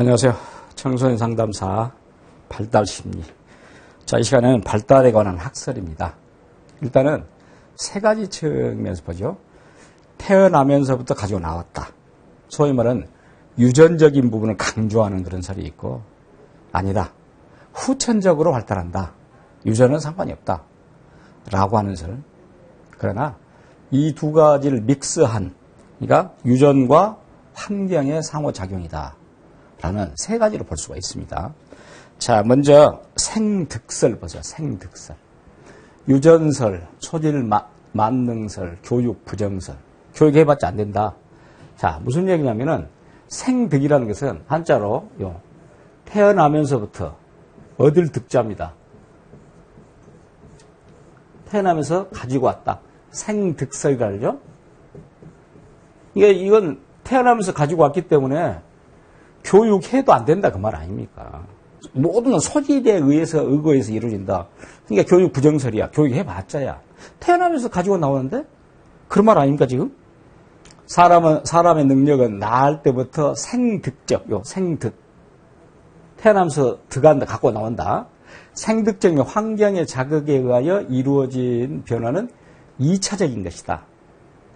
안녕하세요. 청소년 상담사 발달심리. 자, 이 시간에는 발달에 관한 학설입니다. 일단은 세 가지 측면에서 보죠. 태어나면서부터 가지고 나왔다. 소위 말하는 유전적인 부분을 강조하는 그런 설이 있고, 아니다. 후천적으로 발달한다. 유전은 상관이 없다. 라고 하는 설. 그러나 이 두 가지를 믹스한, 그러니까 유전과 환경의 상호작용이다. 라는 세 가지로 볼 수가 있습니다. 자, 먼저 생득설 보죠. 생득설. 유전설, 소질 만능설, 교육 부정설. 교육해봤자 안 된다. 자, 무슨 얘기냐면은 생득이라는 것은 한자로 태어나면서부터 얻을 득자입니다. 태어나면서 가지고 왔다. 생득설이라 그러죠. 이건 태어나면서 가지고 왔기 때문에 교육해도 안 된다 그 말 아닙니까? 모든 건 소질에 의거해서 이루어진다. 그러니까 교육 부정설이야. 교육해봤자야. 태어나면서 가지고 나오는데 그런 말 아닙니까 지금? 사람의 능력은 낳을 때부터 생득적, 생득. 태어나면서 갖고 나온다. 생득적인 환경의 자극에 의하여 이루어진 변화는 2차적인 것이다.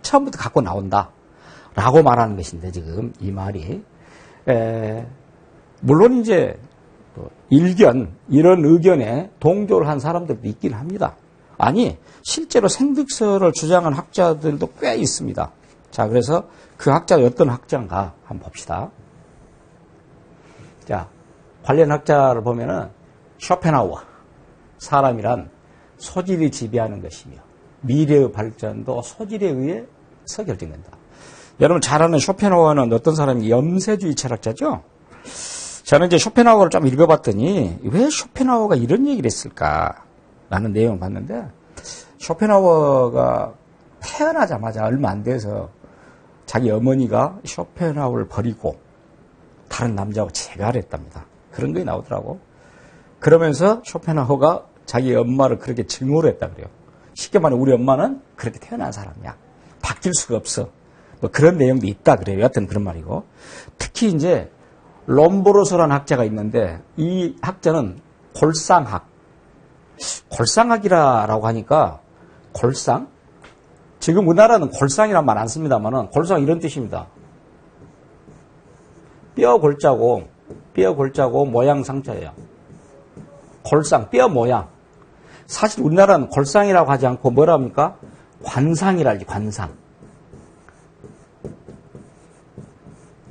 처음부터 갖고 나온다. 라고 말하는 것인데 지금 이 말이. 물론 이제 이런 의견에 동조를 한 사람들도 있긴 합니다. 아니, 실제로 생득설을 주장한 학자들도 꽤 있습니다. 자, 그래서 그 학자가 어떤 학자인가 한번 봅시다. 자, 관련 학자를 보면은 쇼펜하우어. 사람이란 소질이 지배하는 것이며 미래의 발전도 소질에 의해서 결정된다. 여러분 잘 아는 쇼펜하우어는 어떤 사람이 염세주의 철학자죠? 저는 이제 쇼펜하우어를 좀 읽어봤더니 왜 쇼펜하우어가 이런 얘기를 했을까라는 내용을 봤는데, 쇼펜하우어가 태어나자마자 얼마 안 돼서 자기 어머니가 쇼펜하우어를 버리고 다른 남자하고 재가를 했답니다. 그런 게 나오더라고. 그러면서 쇼펜하우어가 자기 엄마를 그렇게 증오를 했다 그래요. 쉽게 말해 우리 엄마는 그렇게 태어난 사람이야. 바뀔 수가 없어. 뭐 그런 내용도 있다 그래요. 여하튼 그런 말이고. 특히 이제 롬보로소라는 학자가 있는데 이 학자는 골상학이라고 하니까 골상? 지금 우리나라는 골상이란 말 안 씁니다만은 골상 이런 뜻입니다. 뼈 골자고 모양 상자예요. 골상, 뼈 모양. 사실 우리나라는 골상이라고 하지 않고 뭐라 합니까? 관상이라 하지, 관상.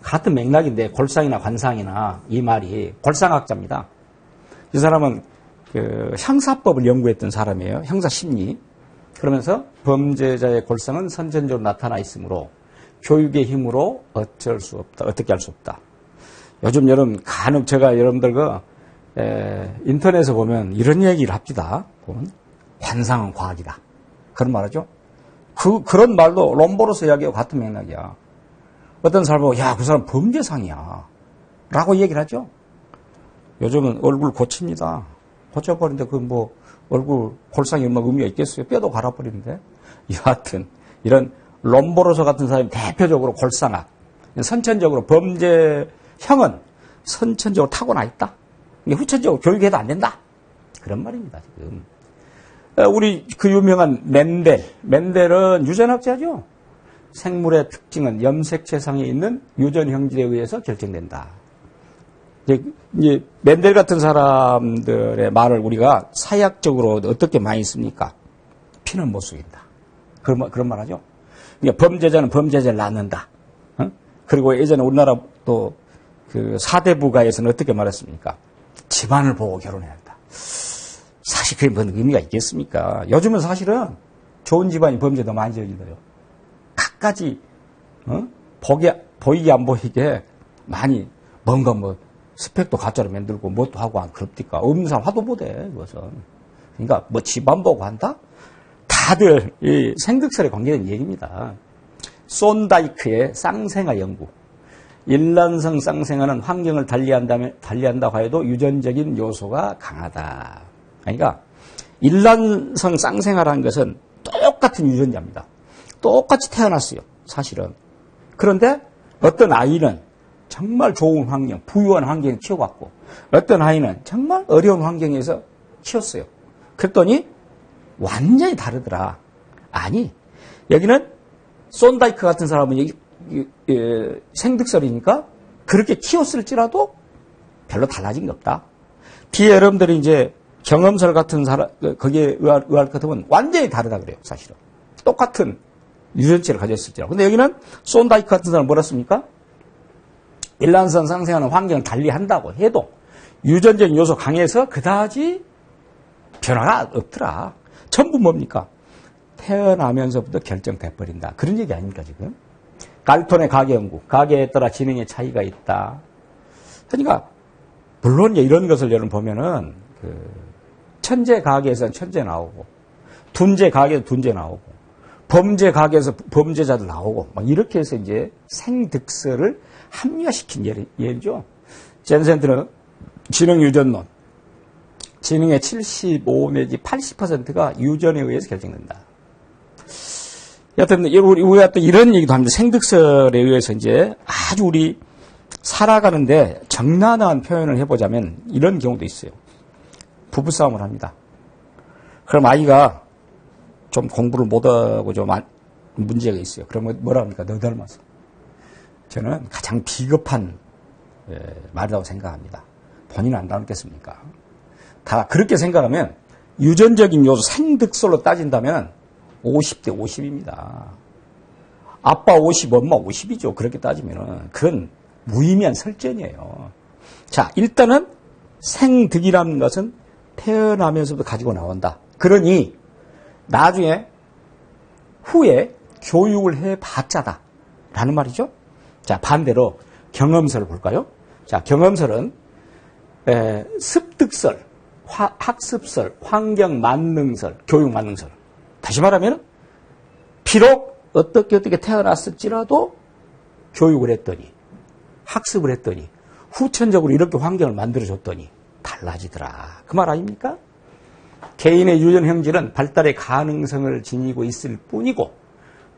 같은 맥락인데 골상이나 관상이나 이 말이 골상학자입니다. 이 사람은 형사법을 연구했던 사람이에요. 형사심리. 그러면서 범죄자의 골상은 선천적으로 나타나 있으므로 교육의 힘으로 어떻게 할 수 없다. 요즘 여러분 간혹 제가 여러분들과 인터넷에 보면 이런 얘기를 합니다. 관상은 과학이다. 그런 말하죠. 그런 말도 롬보로소 이야기하고 같은 맥락이야. 어떤 사람 보고 야, 그 사람 범죄상이야 라고 얘기를 하죠. 요즘은 얼굴 고칩니다. 고쳐버리는데 얼굴 골상이 얼마나 의미가 있겠어요. 뼈도 갈아버리는데. 여하튼 이런 롬보로소 같은 사람이 대표적으로 골상학, 선천적으로 범죄형은 선천적으로 타고나 있다. 후천적으로 교육해도 안 된다. 그런 말입니다 지금. 우리 그 유명한 멘델은 유전학자죠. 생물의 특징은 염색체상에 있는 유전 형질에 의해서 결정된다. 이제 멘델 같은 사람들의 말을 우리가 사약적으로 어떻게 많이 씁니까? 피는 못 속인다. 그런 말 하죠. 그러니까 범죄자는 범죄자를 낳는다. 그리고 예전에 우리나라 또 그 사대부가에서는 어떻게 말했습니까? 집안을 보고 결혼해야 한다. 사실 그게 뭔 의미가 있겠습니까? 요즘은 사실은 좋은 집안이 범죄 더 많이 저질러요. 갖가지 보이게 안 보이게 많이 뭔가 스펙도 가짜로 만들고 뭣도 하고 안 그럽니까? 없는 사람 화도 못해 그것은. 그러니까 집안 보고 한다? 다들 이 생득설에 관계된 얘기입니다. 손다이크의 쌍생아 연구. 일란성 쌍생아는 환경을 달리한다고 해도 유전적인 요소가 강하다. 그러니까 일란성 쌍생아라는 것은 똑같은 유전자입니다. 똑같이 태어났어요, 사실은. 그런데 어떤 아이는 정말 좋은 환경, 부유한 환경에 키워갖고 어떤 아이는 정말 어려운 환경에서 키웠어요. 그랬더니 완전히 다르더라. 아니, 여기는 손다이크 같은 사람은 생득설이니까 그렇게 키웠을지라도 별로 달라진 게 없다. 뒤에 여러분들이 이제 경험설 같은 사람, 거기에 의할 것 같으면 완전히 다르다 그래요, 사실은. 똑같은 유전체를 가졌을지라도. 근데 여기는 손다이크 같은 사람은 뭐라 씁니까? 일란성 상생하는 환경을 달리 한다고 해도 유전적인 요소 강해서 그다지 변화가 없더라. 전부 뭡니까? 태어나면서부터 결정돼 버린다. 그런 얘기 아닙니까, 지금? 갈톤의 가계 연구, 가계에 따라 지능의 차이가 있다. 그러니까, 물론 이런 것을 여러분 보면은, 천재 가계에서는 천재 나오고, 둔재 가계에서 둔재 나오고, 범죄 가계에서 범죄자들 나오고, 막 이렇게 해서 이제 생득설을 합리화시킨 예죠. 젠센트는 지능 유전론, 지능의 75 내지 80%가 유전에 의해서 결정된다. 여튼 우리가 또 이런 얘기도 합니다. 생득설에 의해서 이제 아주 우리 살아가는데 적나라한 표현을 해보자면 이런 경우도 있어요. 부부싸움을 합니다. 그럼 아이가 좀 공부를 못하고 좀 문제가 있어요. 그러면 뭐라 합니까? 너 닮았어. 저는 가장 비겁한 말이라고 생각합니다. 본인은 안 닮겠습니까? 다 그렇게 생각하면 유전적인 요소 생득설로 따진다면 50대 50입니다. 아빠 50, 엄마 50이죠. 그렇게 따지면은 그건 무의미한 설전이에요. 자, 일단은 생득이라는 것은 태어나면서부터 가지고 나온다. 그러니 나중에 후에 교육을 해봤자다 라는 말이죠. 자, 반대로 경험설을 볼까요? 자, 경험설은 습득설, 학습설, 환경 만능설, 교육 만능설. 다시 말하면 비록 어떻게 태어났을지라도 교육을 했더니 학습을 했더니 후천적으로 이렇게 환경을 만들어줬더니 달라지더라. 그 말 아닙니까? 개인의 유전 형질은 발달의 가능성을 지니고 있을 뿐이고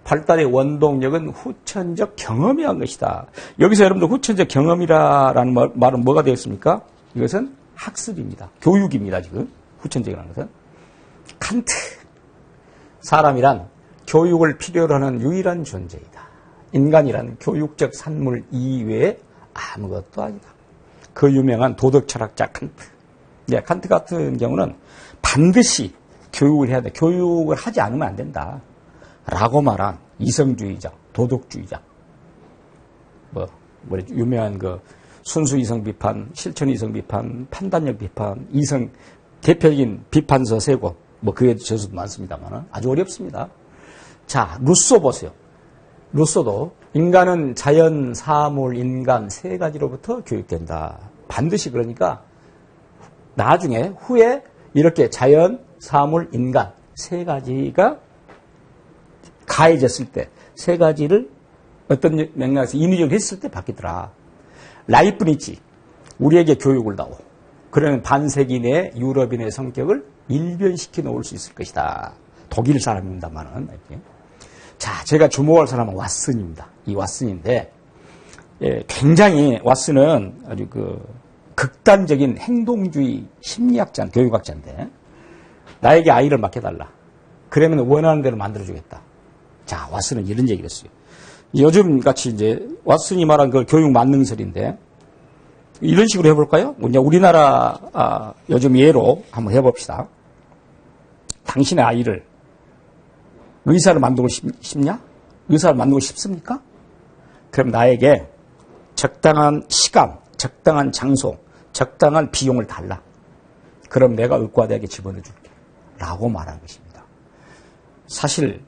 발달의 원동력은 후천적 경험이 한 것이다. 여기서 여러분들 후천적 경험이라는 말은 뭐가 되겠습니까? 이것은 학습입니다. 교육입니다. 지금 후천적이라는 것은. 칸트. 사람이란 교육을 필요로 하는 유일한 존재이다. 인간이란 교육적 산물 이외에 아무것도 아니다. 그 유명한 도덕 철학자 칸트. 네, 칸트 같은 경우는 반드시 교육을 해야 돼. 교육을 하지 않으면 안 된다. 라고 말한 이성주의자, 도덕주의자. 유명한 순수 이성 비판, 실천 이성 비판, 판단력 비판, 이성, 대표적인 비판서 세 곳. 그에 저서도 많습니다만 아주 어렵습니다. 자, 루소 보세요. 루소도 인간은 자연, 사물, 인간 세 가지로부터 교육된다. 반드시 그러니까 나중에 후에 이렇게 자연, 사물, 인간 세 가지가 가해졌을 때 세 가지를 어떤 맥락에서 인위적으로 했을 때 바뀌더라. 라이프니치 우리에게 교육을 다오. 그러면 반세기 내 유럽인의 성격을 일변시켜 놓을 수 있을 것이다. 독일 사람입니다만은. 자, 제가 주목할 사람은 왓슨입니다. 이 왓슨인데, 굉장히 왓슨은 아주 극단적인 행동주의 심리학자, 교육학자인데, 나에게 아이를 맡겨달라. 그러면 원하는 대로 만들어주겠다. 자, 왓슨은 이런 얘기를 했어요. 요즘 같이 이제 왓슨이 말한 그 교육 만능설인데, 이런 식으로 해볼까요? 우리나라 요즘 예로 한번 해봅시다. 당신의 아이를 의사를 만들고 싶냐? 의사를 만들고 싶습니까? 그럼 나에게 적당한 시간, 적당한 장소, 적당한 비용을 달라. 그럼 내가 의과대학에 집어넣어줄게. 라고 말한 것입니다. 사실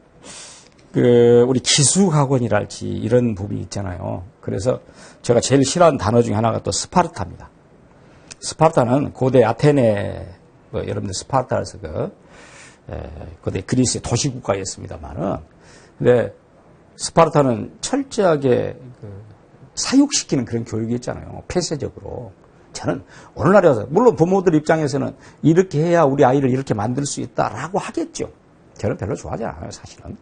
우리 기숙학원이랄지 이런 부분이 있잖아요. 그래서 제가 제일 싫어하는 단어 중에 하나가 또 스파르타입니다. 스파르타는 고대 아테네, 여러분들 스파르타에서 고대 그리스의 도시국가였습니다만은, 근데 스파르타는 철저하게 사육시키는 그런 교육이었잖아요. 폐쇄적으로. 저는 오늘날에 와서, 물론 부모들 입장에서는 이렇게 해야 우리 아이를 이렇게 만들 수 있다라고 하겠죠. 저는 별로 좋아하지 않아요, 사실은.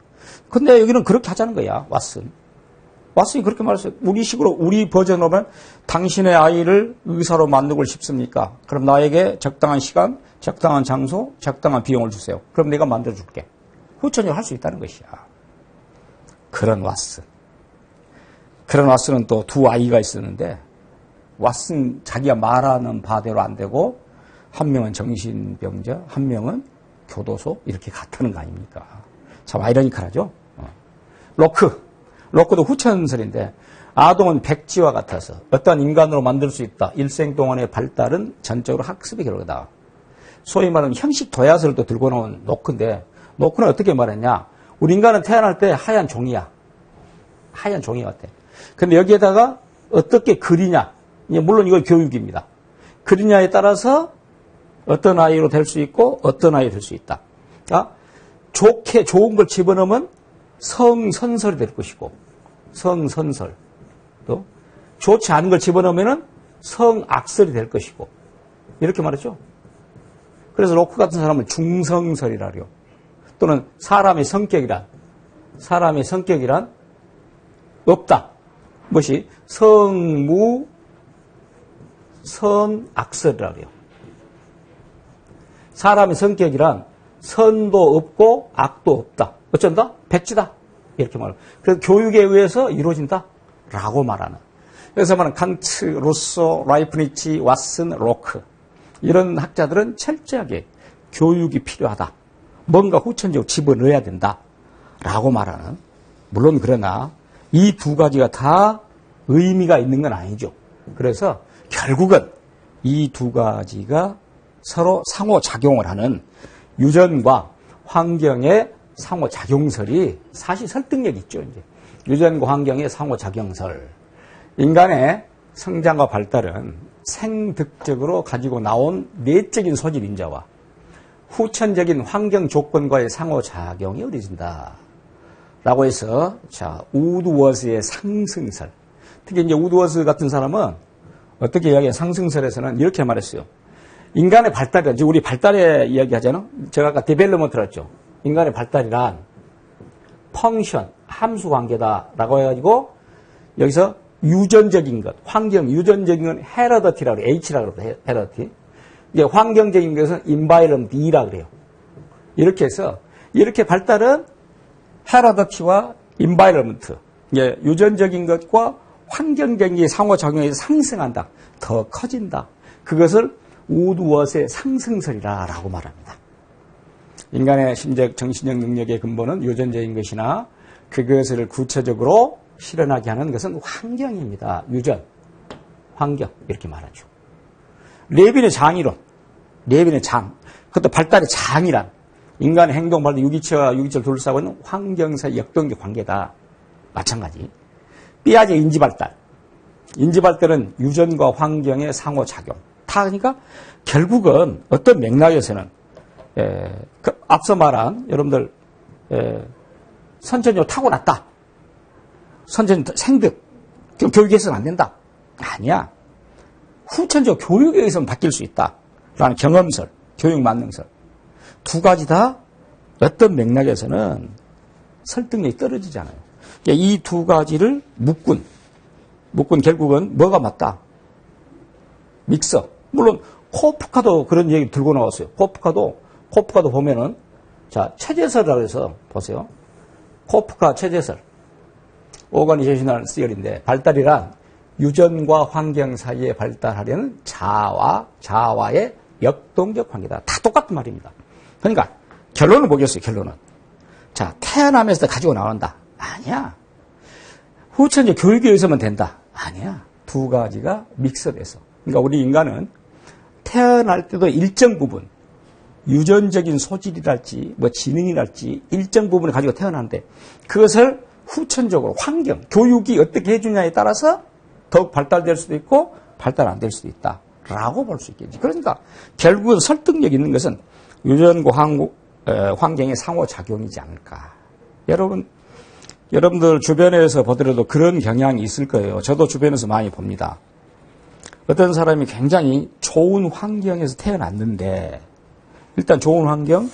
근데 여기는 그렇게 하자는 거야, 왓슨. 왓슨이 그렇게 말했어요. 우리식으로, 우리 버전으로 하면 당신의 아이를 의사로 만들고 싶습니까? 그럼 나에게 적당한 시간, 적당한 장소, 적당한 비용을 주세요. 그럼 내가 만들어줄게. 후천적으로 할 수 있다는 것이야. 그런 왓슨. 그런 왓슨은 또 두 아이가 있었는데, 왓슨 자기가 말하는 바대로 안 되고, 한 명은 정신병자, 한 명은 교도소, 이렇게 갔다는 거 아닙니까? 참 아이러니컬하죠? 로크도 후천설인데, 아동은 백지와 같아서 어떤 인간으로 만들 수 있다. 일생 동안의 발달은 전적으로 학습의 결과다. 소위 말하는 형식 도야서를 또 들고 나온 로크인데, 로크는 어떻게 말했냐? 우리 인간은 태어날 때 하얀 종이야. 하얀 종이 같아. 근데 여기에다가 어떻게 그리냐? 물론 이건 교육입니다. 그리냐에 따라서 어떤 아이로 될 수 있고 어떤 아이로 될 수 있다. 좋은 걸 집어넣으면 성선설이 될 것이고, 성선설. 또 좋지 않은 걸 집어넣으면 성악설이 될 것이고, 이렇게 말했죠. 그래서 로크 같은 사람은 중성설이라 그래요. 또는 사람의 성격이란 없다. 무엇이? 성무, 선악설이라 그래요. 사람의 성격이란 선도 없고 악도 없다. 어쩐다? 백지다. 이렇게 말해요. 그래서 교육에 의해서 이루어진다. 라고 말하는. 그래서 말하는 칸트, 루소, 라이프니치, 왓슨, 로크. 이런 학자들은 철저하게 교육이 필요하다. 뭔가 후천적으로 집어넣어야 된다. 라고 말하는. 물론 그러나 이 두 가지가 다 의미가 있는 건 아니죠. 그래서 결국은 이 두 가지가 서로 상호작용을 하는 유전과 환경의 상호작용설이 사실 설득력이 있죠. 이제 유전과 환경의 상호작용설. 인간의 성장과 발달은 생득적으로 가지고 나온 내적인 소질 인자와 후천적인 환경 조건과의 상호작용이 이루어진다. 라고 해서, 우드워스의 상승설. 특히 이제 우드워스 같은 사람은 어떻게 이야기해요? 상승설에서는 이렇게 말했어요. 인간의 발달이, 우리 발달에 이야기하잖아요. 제가 아까 데벨로먼트를 했죠. 인간의 발달이란 펑션, 함수 관계다라고 해가지고 여기서 유전적인 것, 환경, 유전적인 건 헤러더티라고 그래요. H라고 그래요. 헤러더티. 이제 환경적인 것은 environment E라고 그래요. 이렇게 해서 이렇게 발달은 헤러더티와 environment, 이제 유전적인 것과 환경적인 상호작용에서 상승한다. 더 커진다. 그것을 우드워스의 상승설이라고 말합니다. 인간의 심적, 정신적 능력의 근본은 유전적인 것이나 그것을 구체적으로 실현하게 하는 것은 환경입니다. 유전, 환경 이렇게 말하죠. 레빈의 장이론, 레빈의 장, 그것도 발달의 장이란 인간의 행동, 발달, 유기체와 유기체를 둘러싸고 있는 환경사의 역동적 관계다. 마찬가지. 삐아제 인지발달. 인지발달은 유전과 환경의 상호작용. 그러니까 결국은 어떤 맥락에서는 앞서 말한 여러분들 선천적으로 타고났다. 선천 생득. 교육에서는 안 된다. 아니야. 후천적 교육에 의해서는 바뀔 수 있다. 라는 경험설, 교육 만능설. 두 가지 다 어떤 맥락에서는 설득력이 떨어지잖아요. 이 두 가지를 묶은 결국은 뭐가 맞다? 믹서. 물론 코프카도 그런 얘기 들고 나왔어요. 코프카도 보면은 체제설이라고 해서 보세요. 코프카 체제설. 오가니제이셔널 시어리인데 발달이란 유전과 환경 사이에 발달하려는 자아와의 역동적 관계다. 다 똑같은 말입니다. 그러니까 결론은 뭐겠어요? 결론은. 태어나면서 가지고 나온다. 아니야. 후천적 교육에 의해서만 된다. 아니야. 두 가지가 믹서돼서. 그러니까 우리 인간은 태어날 때도 일정 부분 유전적인 소질이랄지 지능이랄지 일정 부분을 가지고 태어나는데 그것을 후천적으로 환경, 교육이 어떻게 해주냐에 따라서 더욱 발달될 수도 있고 발달 안 될 수도 있다라고 볼 수 있겠지. 그러니까 결국은 설득력 있는 것은 유전과 환경의 상호작용이지 않을까. 여러분들 주변에서 보더라도 그런 경향이 있을 거예요. 저도 주변에서 많이 봅니다. 어떤 사람이 굉장히 좋은 환경에서 태어났는데 일단 좋은 환경,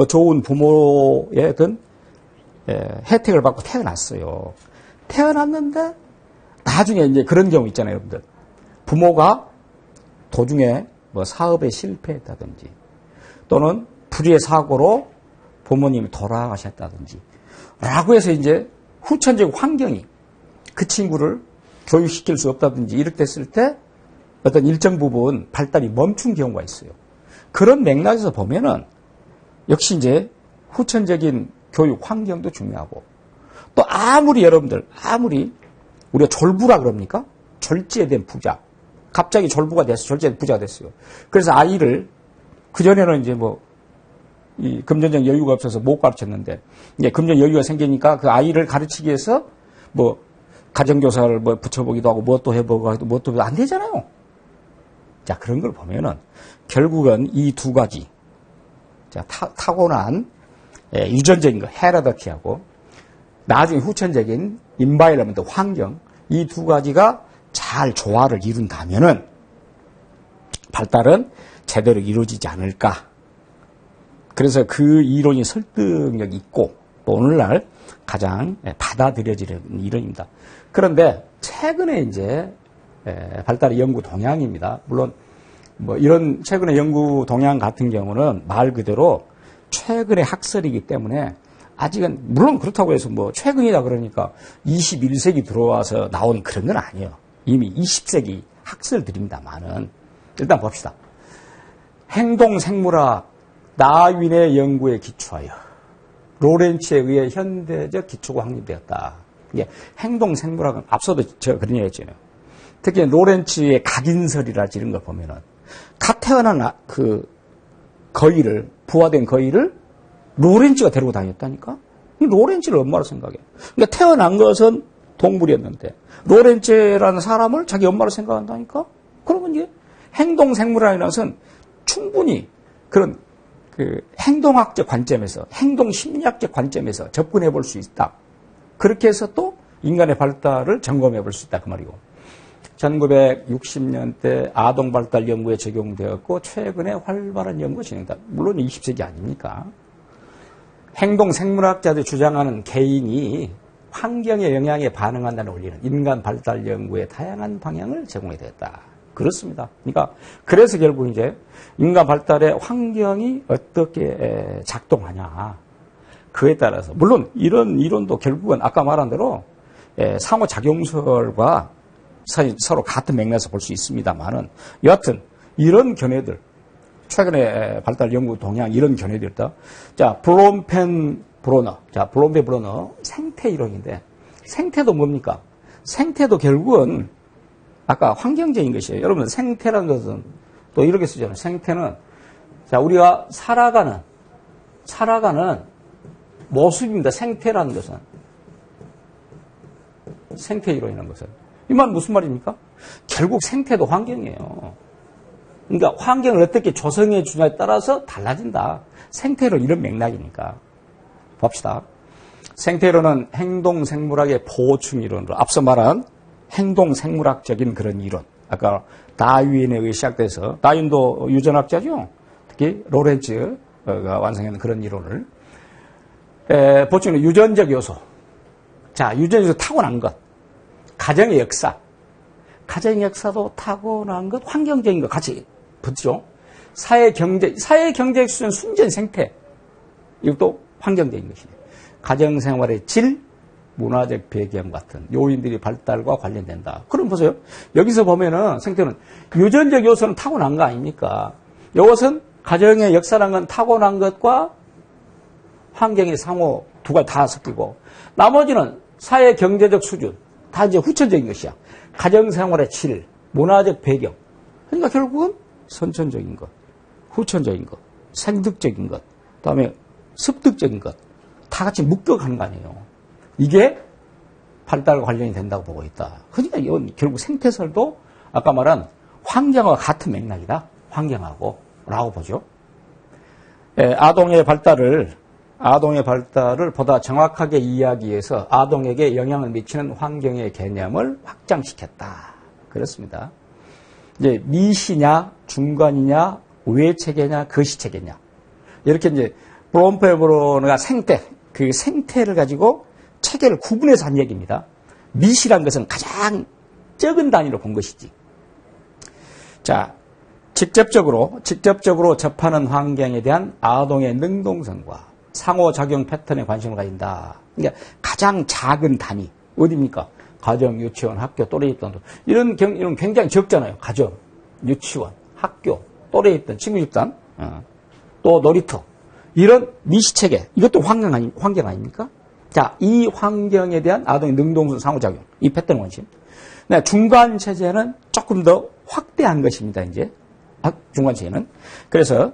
좋은 부모의 어떤 혜택을 받고 태어났어요. 태어났는데 나중에 이제 그런 경우 있잖아요, 여러분들. 부모가 도중에 뭐 사업에 실패했다든지 또는 불의의 사고로 부모님이 돌아가셨다든지 라고 해서 이제 후천적 환경이 그 친구를 교육시킬 수 없다든지 이렇게 됐을 때 어떤 일정 부분 발달이 멈춘 경우가 있어요. 그런 맥락에서 보면은 역시 이제 후천적인 교육 환경도 중요하고 또 아무리 우리가 졸부라 그럽니까? 졸지에된 부자. 갑자기 졸부가 돼서 졸지에된 부자가 됐어요. 그래서 아이를 그전에는 이제 이 금전적 여유가 없어서 못 가르쳤는데 이제 금전 여유가 생기니까 그 아이를 가르치기 위해서 가정교사를 붙여보기도 하고 뭣도 해보고 안 되잖아요. 자, 그런 걸 보면은 결국은 이 두 가지. 자, 타고난 유전적인 거, 헤라더키하고 나중에 후천적인 인바이러먼트, 환경, 이 두 가지가 잘 조화를 이룬다면은 발달은 제대로 이루어지지 않을까. 그래서 그 이론이 설득력이 있고 또 오늘날 가장 받아들여지는 이론입니다. 그런데 최근에 이제 발달의 연구 동향입니다. 물론 이런 최근의 연구 동향 같은 경우는 말 그대로 최근의 학설이기 때문에 아직은 물론 그렇다고 해서 최근이다 그러니까 21세기 들어와서 나온 그런 건 아니에요. 이미 20세기 학설들입니다만은 일단 봅시다. 행동생물학 다윈의 연구에 기초하여 로렌츠에 의해 현대적 기초가 확립되었다. 이게 행동생물학은 앞서도 제가 그런 얘기 했잖아요. 특히 로렌츠의 각인설이랄지 이런 걸 보면은 갓 태어난 부화된 거위를 로렌츠가 데리고 다녔다니까? 이 로렌츠를 엄마로 생각해. 그러니까 태어난 것은 동물이었는데 로렌츠라는 사람을 자기 엄마로 생각한다니까? 그러면 이게 행동생물학이라는 것은 충분히 그런 행동학적 관점에서, 행동심리학적 관점에서 접근해 볼 수 있다. 그렇게 해서 또 인간의 발달을 점검해 볼 수 있다. 그 말이고. 1960년대 아동 발달 연구에 적용되었고, 최근에 활발한 연구가 진행된다. 물론 20세기 아닙니까? 행동생물학자들이 주장하는 개인이 환경의 영향에 반응한다는 원리는 인간 발달 연구의 다양한 방향을 제공해 되었다. 그렇습니다. 그러니까 그래서 결국 이제 인간 발달의 환경이 어떻게 작동하냐 그에 따라서 물론 이런 이론도 결국은 아까 말한 대로 상호작용설과 서로 같은 맥락에서 볼 수 있습니다만은 여하튼 이런 견해들 최근에 발달 연구 동향 이런 견해들다. 자 블롬펜 브로너 생태 이론인데 생태도 뭡니까? 생태도 결국은 아까 환경적인 것이에요. 여러분 생태라는 것은 또 이렇게 쓰잖아요. 생태는 자 우리가 살아가는 모습입니다. 생태라는 것은 생태 이론이라는 것은 이 말은 무슨 말입니까? 결국 생태도 환경이에요. 그러니까 환경을 어떻게 조성해 주냐에 따라서 달라진다. 생태론 이런 맥락이니까 봅시다. 생태론은 행동생물학의 보충 이론으로 앞서 말한 행동생물학적인 그런 이론. 아까 다윈에 의해 시작돼서 다윈도 유전학자죠. 특히 로렌츠가 완성한 그런 이론을 보충은 유전적 요소. 자, 유전적 요소 타고난 것. 가정의 역사. 가정의 역사도 타고난 것, 환경적인 것 같이 붙죠. 사회경제적 수준 순전 생태. 이것도 환경적인 것이에요. 가정생활의 질, 문화적 배경 같은 요인들이 발달과 관련된다. 그럼 보세요. 여기서 보면은 생태는 유전적 요소는 타고난 거 아닙니까? 이것은 가정의 역사라는 건 타고난 것과 환경의 상호 두 가지 다 섞이고 나머지는 사회 경제적 수준 다 이제 후천적인 것이야. 가정생활의 질, 문화적 배경. 그러니까 결국은 선천적인 것, 후천적인 것, 생득적인 것, 그다음에 습득적인 것 다 같이 묶여가는 거 아니에요. 이게 발달과 관련이 된다고 보고 있다. 그러니까 이건 결국 생태설도 아까 말한 환경과 같은 맥락이다. 환경하고 라고 보죠. 아동의 발달을 보다 정확하게 이해하기 위해서 아동에게 영향을 미치는 환경의 개념을 확장시켰다. 그렇습니다. 이제 미시냐, 중간이냐, 외체계냐, 거시체계냐. 이렇게 이제 브롬펜 브로너가 그 생태를 가지고 체계를 구분해서 한 얘기입니다. 미시란 것은 가장 적은 단위로 본 것이지. 자, 직접적으로 접하는 환경에 대한 아동의 능동성과 상호작용 패턴에 관심을 가진다. 그러니까 가장 작은 단위. 어디입니까? 가정, 유치원, 학교, 또래 집단. 이런 굉장히 적잖아요. 가정, 유치원, 학교, 또래 집단, 친구 집단, 또 놀이터. 이런 미시체계. 이것도 환경 아닙니까? 자, 이 환경에 대한 아동의 능동성 상호작용. 이 패턴 관심. 네, 중간 체제는 조금 더 확대한 것입니다, 이제. 중간 체제는. 그래서,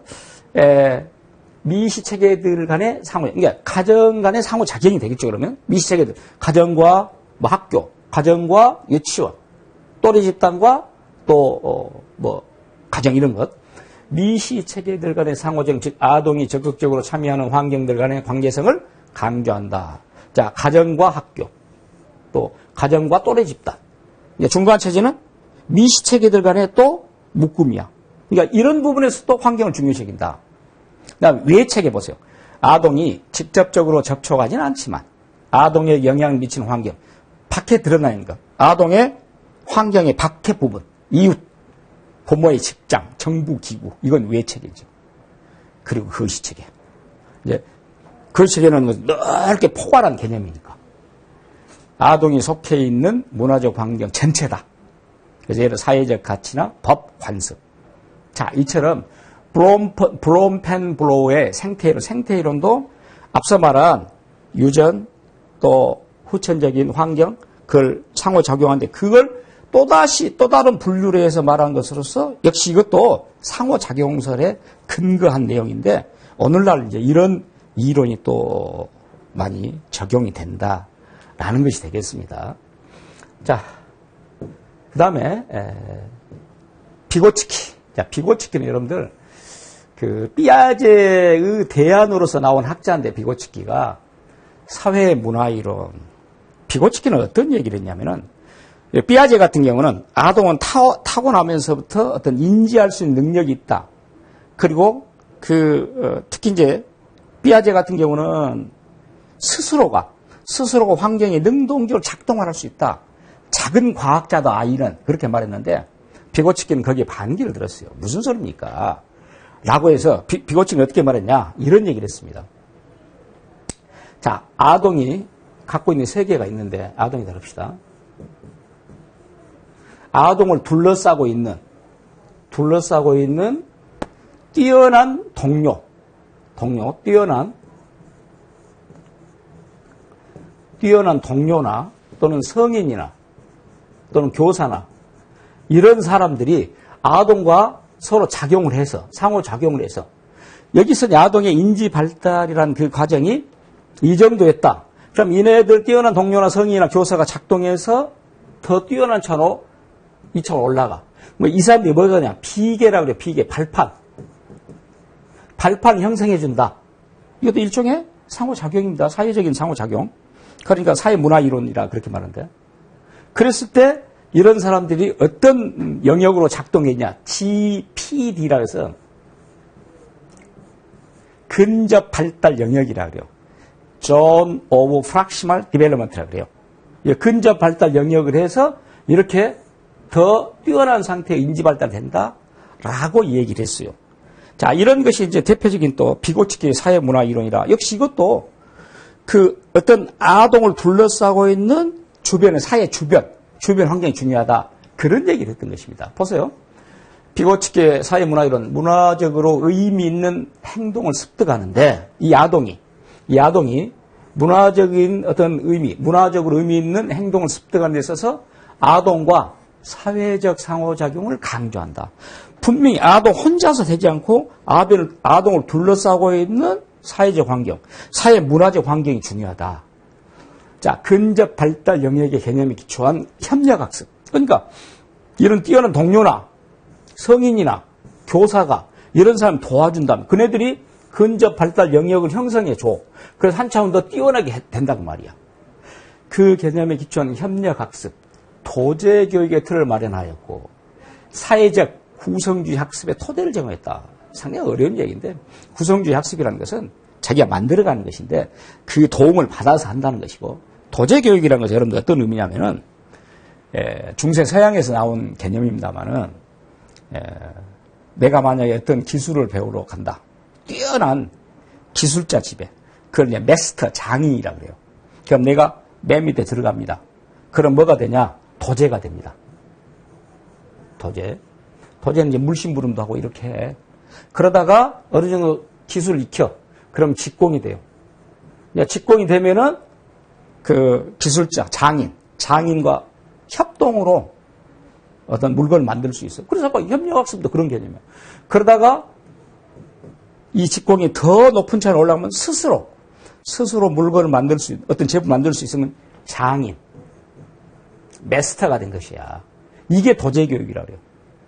미시체계들 간의 그러니까 가정 간의 상호작용이 되겠죠, 그러면. 미시체계들. 가정과 뭐 학교, 가정과 유치원, 또래 집단과 또, 가정 이런 것. 미시체계들 간의 상호작용, 즉, 아동이 적극적으로 참여하는 환경들 간의 관계성을 강조한다. 자, 가정과 학교, 또, 가정과 또래 집단. 중간 체제는 미시체계들 간의 또 묶음이야. 그러니까 이런 부분에서 또 환경을 중요시 여긴다. 그다음 외체계 보세요. 아동이 직접적으로 접촉하지는 않지만 아동에 영향을 미치는 환경, 밖에 드러나 있는 것. 아동의 환경의 밖의 부분, 이웃, 부모의 직장, 정부 기구, 이건 외체계죠. 그리고 거시체계. 이제 거시체계는 넓게 포괄한 개념이니까. 아동이 속해 있는 문화적 환경 전체다. 그래서 예를 들어 사회적 가치나 법, 관습. 자, 이처럼 브롬펜블로우의 생태이론도 앞서 말한 유전 또 후천적인 환경 그걸 상호작용하는데 그걸 또다시 또 다른 분류를 해서 말한 것으로서 역시 이것도 상호작용설에 근거한 내용인데 오늘날 이제 이런 이론이 또 많이 적용이 된다라는 것이 되겠습니다. 자, 그 다음에 비고치키. 자, 비고치키는 여러분들 그 삐아제의 대안으로서 나온 학자인데 비고치키가 사회문화이론. 비고치키는 어떤 얘기를 했냐면은 삐아제 같은 경우는 아동은 타고나면서부터 어떤 인지할 수 있는 능력이 있다. 그리고 특히 이제 삐아제 같은 경우는 스스로가 환경에 능동적으로 작동을 할 수 있다. 작은 과학자다 아이는 그렇게 말했는데 비고치키는 거기에 반기를 들었어요. 무슨 소리입니까? 라고 해서 비고치키는 어떻게 말했냐? 이런 얘기를 했습니다. 자, 아동이 갖고 있는 세계가 있는데 아동이 다릅시다. 아동을 둘러싸고 있는 뛰어난 동료, 뛰어난 동료나 또는 성인이나 또는 교사나 이런 사람들이 아동과 서로 작용을 해서 상호작용을 해서 여기서 아동의 인지 발달이라는 그 과정이 이 정도였다. 그럼 이네들 뛰어난 동료나 성인이나 교사가 작동해서 더 뛰어난 차로 2차로 올라가. 이 사람들이 뭐냐냐? 비계라고 그래요. 비계. 발판을 형성해준다. 이것도 일종의 상호작용입니다. 사회적인 상호작용. 그러니까 사회문화이론이라 그렇게 말하는데. 그랬을 때 이런 사람들이 어떤 영역으로 작동했냐? GPD라 해서 근접 발달 영역이라 그래요. Zone of Proximal Development라 그래요. 근접 발달 영역을 해서 이렇게 더 뛰어난 상태의 인지 발달된다라고 얘기를 했어요. 자, 이런 것이 이제 대표적인 또 비고치키의 사회문화 이론이라 역시 이것도 그 어떤 아동을 둘러싸고 있는 주변의 사회 주변 환경이 중요하다. 그런 얘기를 했던 것입니다. 보세요. 비고치키의 사회문화 이론, 문화적으로 의미 있는 행동을 습득하는데 이 아동이 문화적인 어떤 문화적으로 의미 있는 행동을 습득하는 데 있어서 아동과 사회적 상호작용을 강조한다. 분명히 아동 혼자서 되지 않고 아동을 둘러싸고 있는 사회적 환경, 사회 문화적 환경이 중요하다. 자, 근접 발달 영역의 개념에 기초한 협력학습. 그러니까 이런 뛰어난 동료나 성인이나 교사가 이런 사람 도와준다면 그네들이 근접 발달 영역을 형성해 줘. 그래서 한 차원 더 뛰어나게 된다고 말이야. 그 개념에 기초한 협력학습, 도제교육의 틀을 마련하였고 사회적 구성주의 학습의 토대를 제공했다. 상당히 어려운 얘기인데 구성주의 학습이라는 것은 자기가 만들어가는 것인데 그 도움을 받아서 한다는 것이고 도제교육이라는 것은 여러분들 어떤 의미냐면은 중세 서양에서 나온 개념입니다만은 내가 만약에 어떤 기술을 배우러 간다. 뛰어난 기술자 집에. 그걸 이제 마스터, 장인이라고 그래요. 그럼 내가 맨 밑에 들어갑니다. 그럼 뭐가 되냐? 도제가 됩니다. 도제. 도제는 이제 물심부름도 하고 이렇게 해. 그러다가 어느 정도 기술을 익혀. 그럼 직공이 돼요. 이제 직공이 되면은 그 기술자, 장인과 협동으로 어떤 물건을 만들 수 있어요. 그래서 아까 협력학습도 그런 개념이에요. 그러다가 이 직공이 더 높은 차로 올라가면 스스로 물건을 만들 수, 어떤 제품 만들 수 있으면 장인, 마스터가 된 것이야. 이게 도제교육이라고 그래요.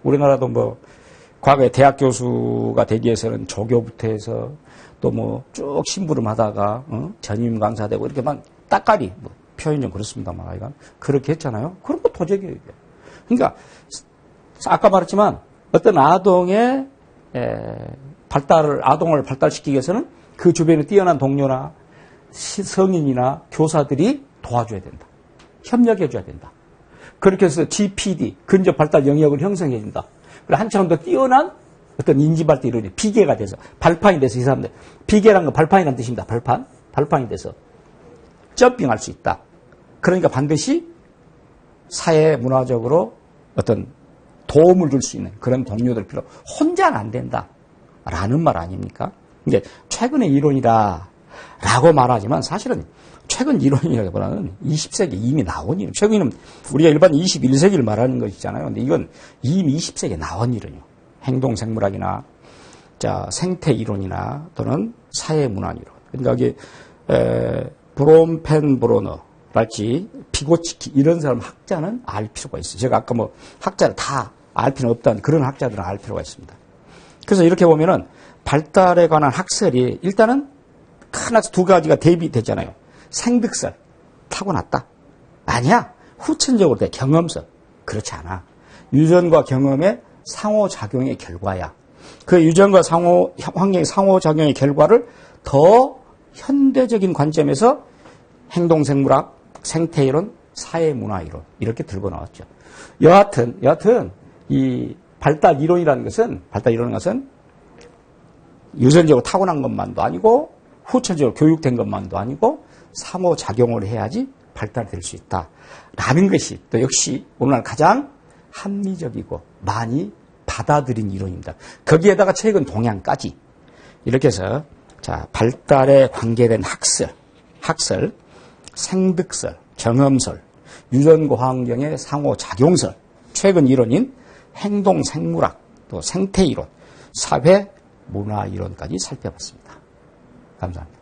우리나라도 뭐, 과거에 대학 교수가 되기 위해서는 조교부터 해서 또 뭐 쭉 심부름 하다가, 전임 강사되고 이렇게 막 따까리, 뭐 표현 좀 그렇습니다만, 하여간. 그렇게 했잖아요. 그런 거 도제교육이에요. 그러니까, 아까 말했지만 어떤 아동의 아동을 발달시키기 위해서는 그 주변에 뛰어난 동료나 성인이나 교사들이 도와줘야 된다. 협력해줘야 된다. 그렇게 해서 GPD, 근접 발달 영역을 형성해 준다. 그리고 한참 더 뛰어난 어떤 인지 발달 이론이 비계가 돼서, 발판이 돼서 이 사람들, 비계라는 건 발판이라는 뜻입니다. 발판이 돼서 점핑할 수 있다. 그러니까 반드시 사회 문화적으로 어떤 도움을 줄 수 있는 그런 동료들 필요, 혼자는 안 된다. 라는 말 아닙니까? 이게 최근의 이론이다라고 말하지만 사실은 최근 이론이라기보다는 20세기 이미 나온 이론. 최근에는 우리가 일반 21세기를 말하는 것이잖아요. 근데 이건 이미 20세기에 나온 이론이요. 행동생물학이나 생태 이론이나 또는 사회문화 이론. 그러니까 여기 브롬펜브로너 말지 피고치키 이런 사람 학자는 알 필요가 있어요. 제가 아까 뭐 학자를 다 알 필요는 없다는 그런 학자들은 알 필요가 있습니다. 그래서 이렇게 보면은 발달에 관한 학설이 일단은 큰 학설 두 가지가 대비되잖아요. 생득설, 타고났다. 아니야. 후천적으로 돼. 경험설. 그렇지 않아. 유전과 경험의 상호작용의 결과야. 그 유전과 환경의 상호작용의 결과를 더 현대적인 관점에서 행동생물학, 생태이론, 사회문화이론 이렇게 들고 나왔죠. 여하튼 이 발달 이론이라는 것은 유전적으로 타고난 것만도 아니고 후천적으로 교육된 것만도 아니고 상호작용을 해야지 발달될 수 있다라는 것이 또 역시 오늘날 가장 합리적이고 많이 받아들인 이론입니다. 거기에다가 최근 동향까지 이렇게 해서 발달에 관계된 학설, 생득설, 경험설, 유전과 환경의 상호작용설, 최근 이론인 행동생물학, 또 생태이론, 사회문화이론까지 살펴봤습니다. 감사합니다.